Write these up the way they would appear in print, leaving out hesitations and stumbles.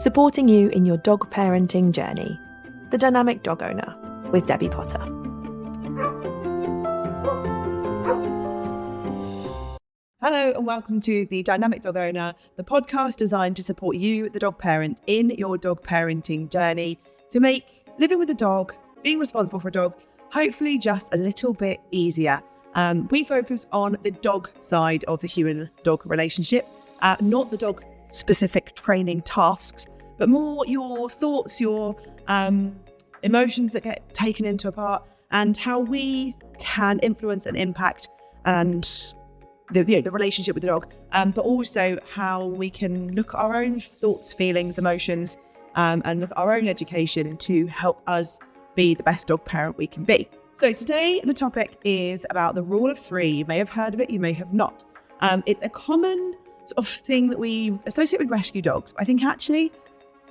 supporting you in your dog parenting journey. The Dynamic Dog Owner with Debbie Potter. Hello and welcome to the Dynamic Dog Owner, the podcast designed to support you, the dog parent, in your dog parenting journey to make living with a dog, being responsible for a dog, hopefully just a little bit easier. We focus on the dog side of the human-dog relationship, not the dog-specific training tasks, but more your thoughts, your emotions that get taken into part, and how we can influence and impact and the relationship with the dog, but also how we can look at our own thoughts, feelings, emotions, and look at our own education to help us be the best dog parent we can be. So today the topic is about the rule of three. You may have heard of it, you may have not. It's a common sort of thing that we associate with rescue dogs. I think actually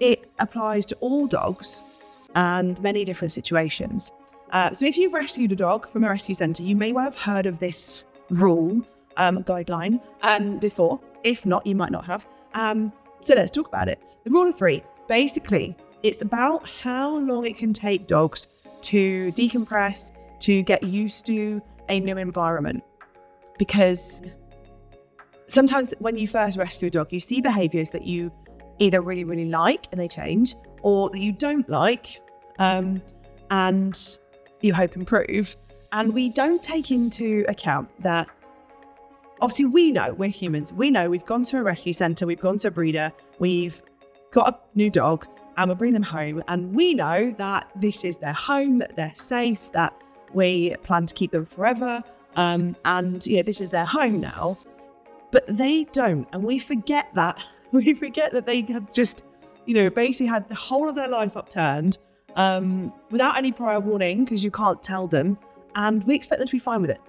it applies to all dogs and many different situations. So if you've rescued a dog from a rescue centre, you may well have heard of this rule, guideline, before. If not, you might not have. So let's talk about it. The rule of three, basically, it's about how long it can take dogs to decompress, to get used to a new environment. Because sometimes when you first rescue a dog, you see behaviours that you either really, really like and they change, or that you don't like and you hope improve. And we don't take into account that obviously we know, we're humans, we know we've gone to a rescue centre, we've gone to a breeder, we've got a new dog, and we'll bring them home, and we know that this is their home, that they're safe, that we plan to keep them forever, and this is their home now. But they don't, and we forget that. We forget that they have just, basically had the whole of their life upturned without any prior warning, because you can't tell them, and we expect them to be fine with it.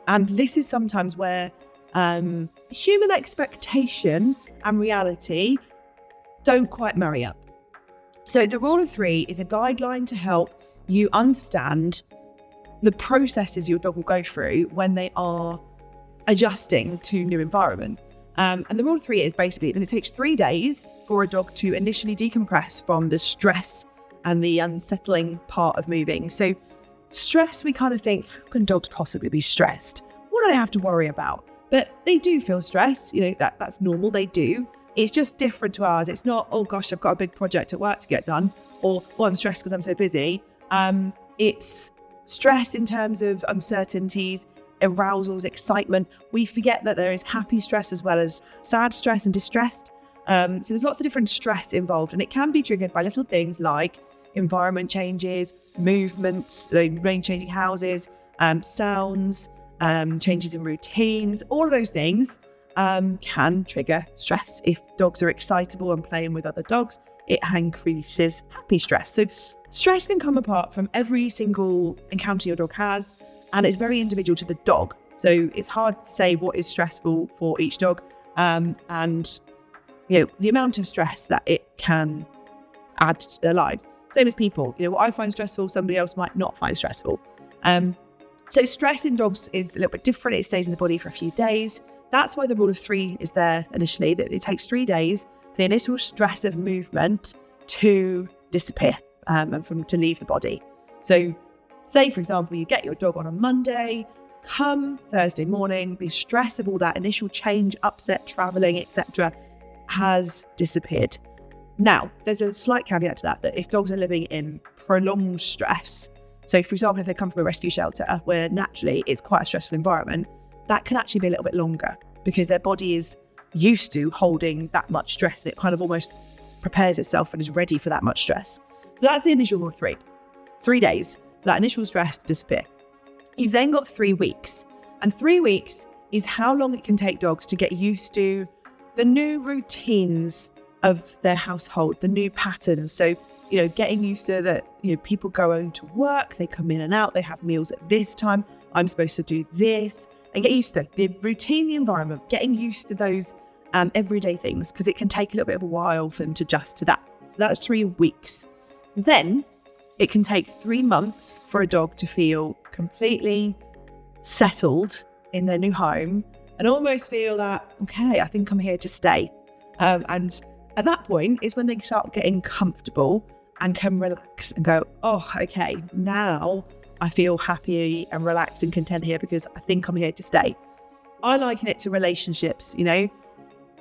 And this is sometimes where human expectation and reality don't quite marry up. So the rule of three is a guideline to help you understand the processes your dog will go through when they are adjusting to new environment. And the rule of three is basically that it takes 3 days for a dog to initially decompress from the stress and the unsettling part of moving. So stress, we kind of think, how can dogs possibly be stressed? What do they have to worry about? But they do feel stressed, that's normal, they do. It's just different to ours. It's not, oh gosh, I've got a big project at work to get done, or I'm stressed because I'm so busy. It's stress in terms of uncertainties, arousals, excitement. We forget that there is happy stress as well as sad stress and distressed. So there's lots of different stress involved, and it can be triggered by little things like environment changes, movements, rain-changing houses, sounds, changes in routines. All of those things can trigger stress. If dogs are excitable and playing with other dogs, it increases happy stress. So stress can come apart from every single encounter your dog has, and it's very individual to the dog. So it's hard to say what is stressful for each dog, and the amount of stress that it can add to their lives. Same as people. What I find stressful, somebody else might not find stressful. So stress in dogs is a little bit different. It stays in the body for a few days. That's why the rule of three is there initially, that it takes 3 days for the initial stress of movement to disappear and to leave the body. So say, for example, you get your dog on a Monday, come Thursday morning, the stress of all that initial change, upset, travelling, etc. has disappeared. Now, there's a slight caveat to that if dogs are living in prolonged stress, so for example, if they come from a rescue shelter where naturally it's quite a stressful environment, that can actually be a little bit longer because their body is used to holding that much stress, and it kind of almost prepares itself and is ready for that much stress. So that's the initial rule of three. 3 days for that initial stress to disappear. You've then got 3 weeks, and 3 weeks is how long it can take dogs to get used to the new routines of their household, the new patterns. So, getting used to that, people go on to work, they come in and out, they have meals at this time, I'm supposed to do this, and get used to the routine, the environment, getting used to those everyday things, because it can take a little bit of a while for them to adjust to that. So that's 3 weeks. Then it can take 3 months for a dog to feel completely settled in their new home and almost feel that, okay, I think I'm here to stay. And At that point is when they start getting comfortable and can relax and go, oh, okay, now I feel happy and relaxed and content here because I think I'm here to stay. I liken it to relationships,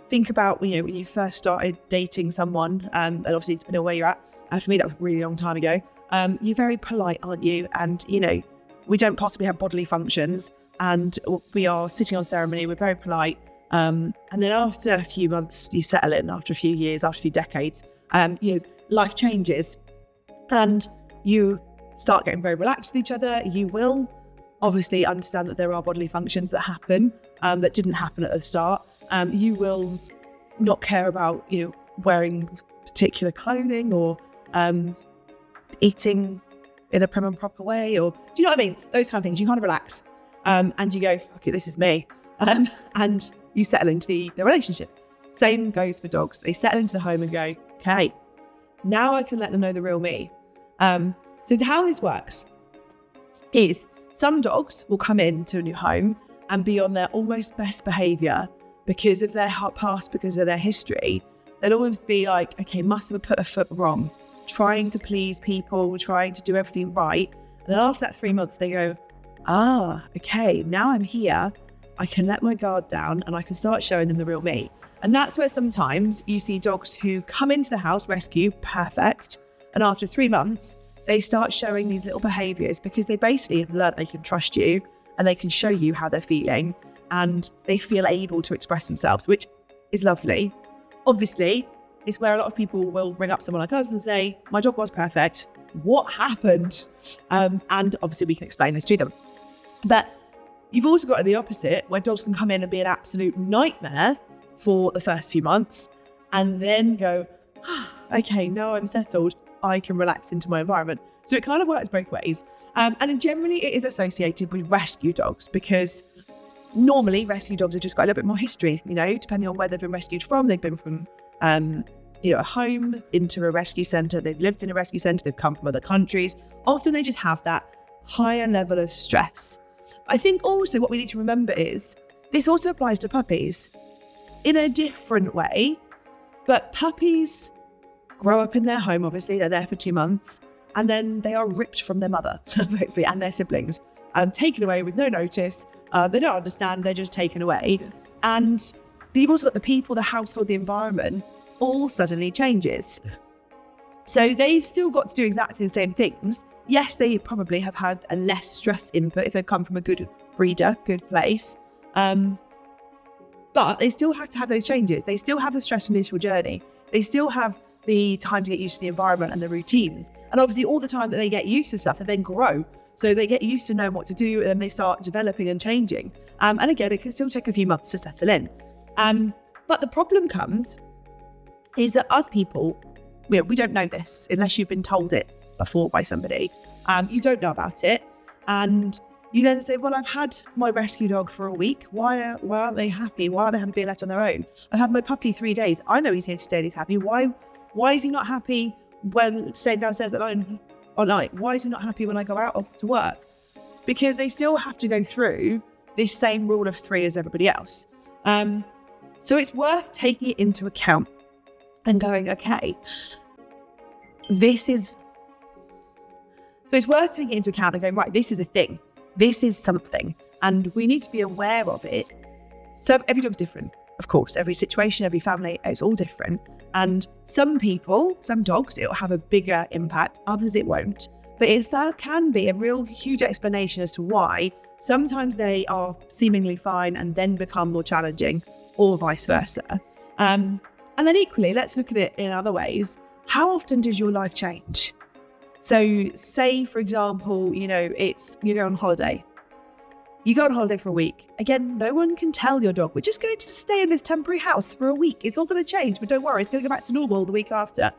Think about, when you first started dating someone, and obviously depending on where you're at, and for me that was a really long time ago, you're very polite, aren't you? And, we don't possibly have bodily functions and we are sitting on ceremony, we're very polite. And then after a few months, you settle in, after a few years, after a few decades, life changes and you start getting very relaxed with each other. You will obviously understand that there are bodily functions that happen that didn't happen at the start. You will not care about wearing particular clothing or eating in a prim and proper way, or do you know what I mean? Those kind of things. You kind of relax and you go, fuck it, this is me. And you settle into the relationship. Same goes for dogs. They settle into the home and go, okay, now I can let them know the real me. So how this works is some dogs will come into a new home and be on their almost best behaviour because of their past, because of their history. They'll always be like, okay, must have put a foot wrong, trying to please people, trying to do everything right. And then after that 3 months, they go, okay, now I'm here. I can let my guard down and I can start showing them the real me. And that's where sometimes you see dogs who come into the house, rescue, perfect. And after 3 months, they start showing these little behaviours because they basically have learned they can trust you and they can show you how they're feeling and they feel able to express themselves, which is lovely. Obviously, it's where a lot of people will ring up someone like us and say, my dog was perfect. What happened? And obviously we can explain this to them. But you've also got the opposite, where dogs can come in and be an absolute nightmare for the first few months and then go, okay, now I'm settled, I can relax into my environment. So it kind of works both ways. And generally it is associated with rescue dogs because normally rescue dogs have just got a little bit more history, depending on where they've been rescued from. They've been from, a home into a rescue centre. They've lived in a rescue centre. They've come from other countries. Often they just have that higher level of stress. I think also what we need to remember is this also applies to puppies in a different way, but puppies grow up in their home, obviously, they're there for 2 months, and then they are ripped from their mother, hopefully, and their siblings, taken away with no notice. They don't understand, they're just taken away. And you've also got the people, the household, the environment, all suddenly changes. So they've still got to do exactly the same things. Yes, they probably have had a less stress input if they've come from a good breeder, good place. But they still have to have those changes. They still have the stressful initial journey. They still have the time to get used to the environment and the routines. And obviously all the time that they get used to stuff, they then grow. So they get used to knowing what to do and then they start developing and changing. And again, it can still take a few months to settle in. But the problem comes is that us people, we don't know this unless you've been told it before by somebody. You don't know about it. And you then say, well, I've had my rescue dog for a week. Why aren't they happy? Why are they being left on their own? I had my puppy 3 days. I know he's here to stay and he's happy. Why is he not happy when staying downstairs alone all night? Why is he not happy when I go out to work? Because they still have to go through this same rule of 3 as everybody else. So it's worth taking it into account and going, okay, So it's worth taking it into account and going, right, this is a thing. This is something. And we need to be aware of it. So every dog's different, of course. Every situation, every family, it's all different. And some people, some dogs, it'll have a bigger impact. Others it won't. But that can be a real huge explanation as to why sometimes they are seemingly fine and then become more challenging, or vice versa. And then equally, let's look at it in other ways. How often does your life change? So say, for example, you go on holiday. You go on holiday for a week. Again, no one can tell your dog, we're just going to stay in this temporary house for a week. It's all going to change, but don't worry, it's going to go back to normal the week after.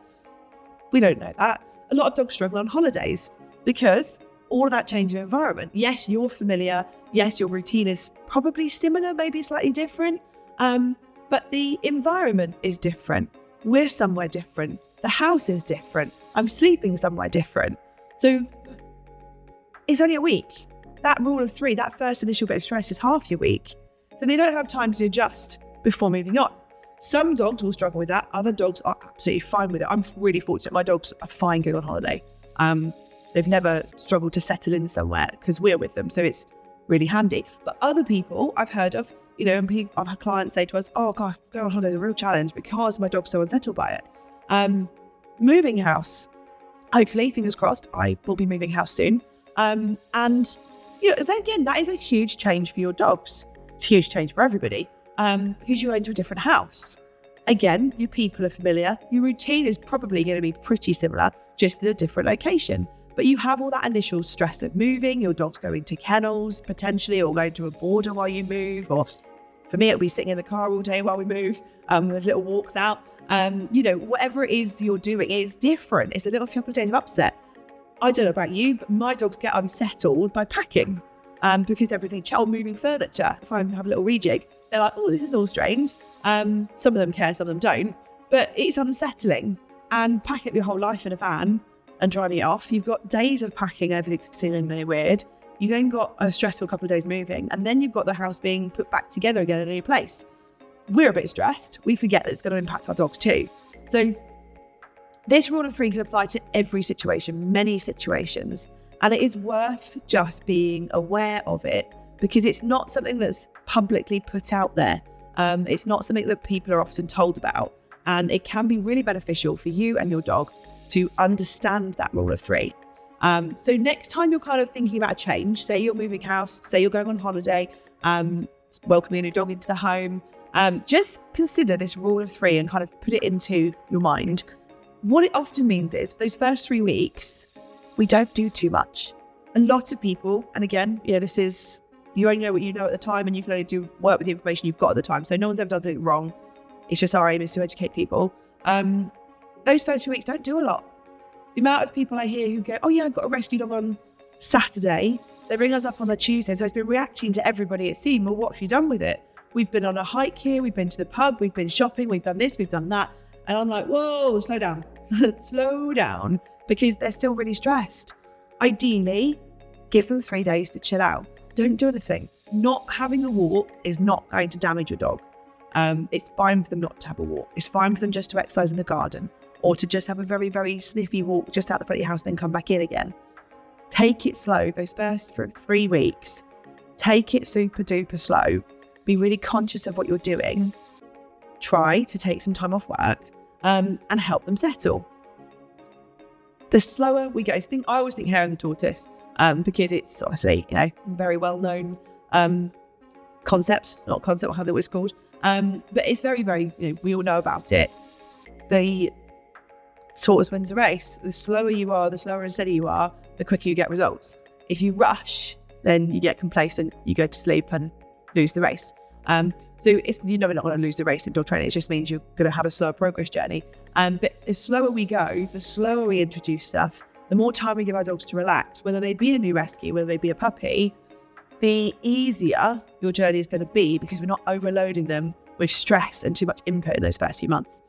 We don't know that. A lot of dogs struggle on holidays because all of that change of environment. Yes, you're familiar. Yes, your routine is probably similar, maybe slightly different. But the environment is different. We're somewhere different. The house is different. I'm sleeping somewhere different. So it's only a week. That rule of 3, that first initial bit of stress is half your week. So they don't have time to adjust before moving on. Some dogs will struggle with that. Other dogs are absolutely fine with it. I'm really fortunate. My dogs are fine going on holiday. They've never struggled to settle in somewhere because we're with them. So it's really handy. But other people I've heard of, and I've had clients say to us, oh God, going on holiday is a real challenge because my dog's so unsettled by it. Moving house. Hopefully, fingers crossed, I will be moving house soon. And then again, that is a huge change for your dogs. It's a huge change for everybody because you're into a different house. Again, your people are familiar. Your routine is probably going to be pretty similar, just in a different location. But you have all that initial stress of moving, your dog's going to kennels potentially, or going to a border while you move, or for me, it'll be sitting in the car all day while we move, with little walks out. Whatever it is you're doing is different. It's a little couple of days of upset. I don't know about you, but my dogs get unsettled by packing because everything, moving furniture. If I have a little rejig, they're like, oh, this is all strange. Some of them care, some of them don't, but it's unsettling. And packing your whole life in a van and driving it off, you've got days of packing, everything's seemingly weird. You then got a stressful couple of days moving, and then you've got the house being put back together again in a new place. We're a bit stressed. We forget that it's going to impact our dogs too. So this rule of 3 can apply to every situation, many situations, and it is worth just being aware of it because it's not something that's publicly put out there. It's not something that people are often told about, and it can be really beneficial for you and your dog to understand that rule of 3. So next time you're kind of thinking about a change, say you're moving house, say you're going on holiday, welcoming a new dog into the home, just consider this rule of 3 and kind of put it into your mind. What it often means is those first 3 weeks, we don't do too much. A lot of people, and again, this is, you only know what you know at the time, and you can only work with the information you've got at the time. So no one's ever done anything wrong. It's just our aim is to educate people. Those first 2 weeks don't do a lot. The amount of people I hear who go, oh yeah, I got a rescue dog on Saturday. They ring us up on a Tuesday. So it's been reacting to everybody it's seen. Well, what have you done with it? We've been on a hike here. We've been to the pub. We've been shopping. We've done this. We've done that. And I'm like, whoa, slow down. Slow down, because they're still really stressed. Ideally, give them 3 days to chill out. Don't do anything. Not having a walk is not going to damage your dog. It's fine for them not to have a walk. It's fine for them just to exercise in the garden, or to just have a very, very sniffy walk just out the front of your house, then come back in again. Take it slow. Those first 3 weeks, take it super duper slow. Be really conscious of what you're doing. Try to take some time off work and help them settle. The slower we go, I always think Hare and the Tortoise because it's obviously, very well-known concept, not concept, however it was called. But it's very, very, we all know about it. The tortoise wins the race. The slower you are, the slower and steady you are, the quicker you get results. If you rush, then you get complacent, you go to sleep and lose the race. So you're never not going to lose the race in dog training. It just means you're going to have a slower progress journey. But the slower we go, the slower we introduce stuff, the more time we give our dogs to relax, whether they be a new rescue, whether they be a puppy, the easier your journey is going to be because we're not overloading them with stress and too much input in those first few months.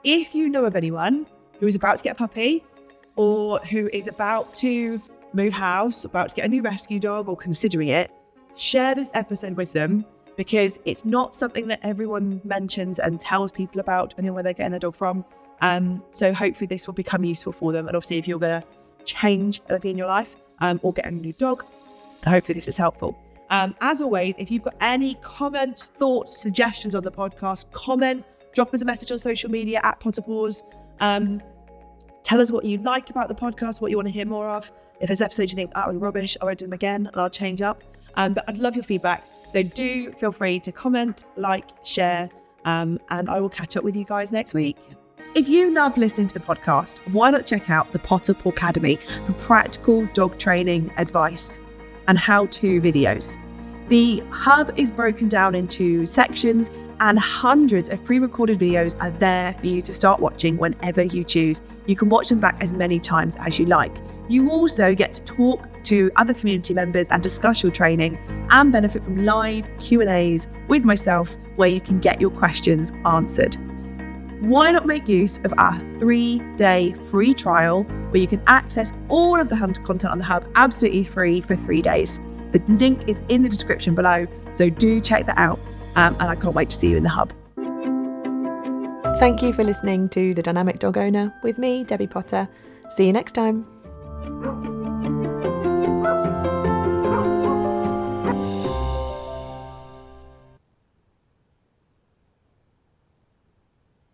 If you know of anyone who is about to get a puppy, or who is about to move house, about to get a new rescue dog, or considering it, share this episode with them, because it's not something that everyone mentions and tells people about, depending on where they're getting their dog from. So hopefully this will become useful for them. And obviously if you're going to change anything in your life or get a new dog, hopefully this is helpful. As always, if you've got any comments, thoughts, suggestions on the podcast, drop us a message on social media at Potterpaws. Tell us what you like about the podcast, what you want to hear more of. If there's episodes you think, that was rubbish, I won't do them again, and I'll change up. But I'd love your feedback. So do feel free to comment, like, share, and I will catch up with you guys next week. If you love listening to the podcast, why not check out the Potterpaw Academy for practical dog training advice and how-to videos. The hub is broken down into sections, and hundreds of pre-recorded videos are there for you to start watching whenever you choose. You can watch them back as many times as you like. You also get to talk to other community members and discuss your training, and benefit from live Q&As with myself where you can get your questions answered. Why not make use of our 3-day free trial where you can access all of the content on the hub absolutely free for 3 days. The link is in the description below, so do check that out, and I can't wait to see you in the hub. Thank you for listening to The Dynamic Dog Owner with me, Debbie Potter. See you next time.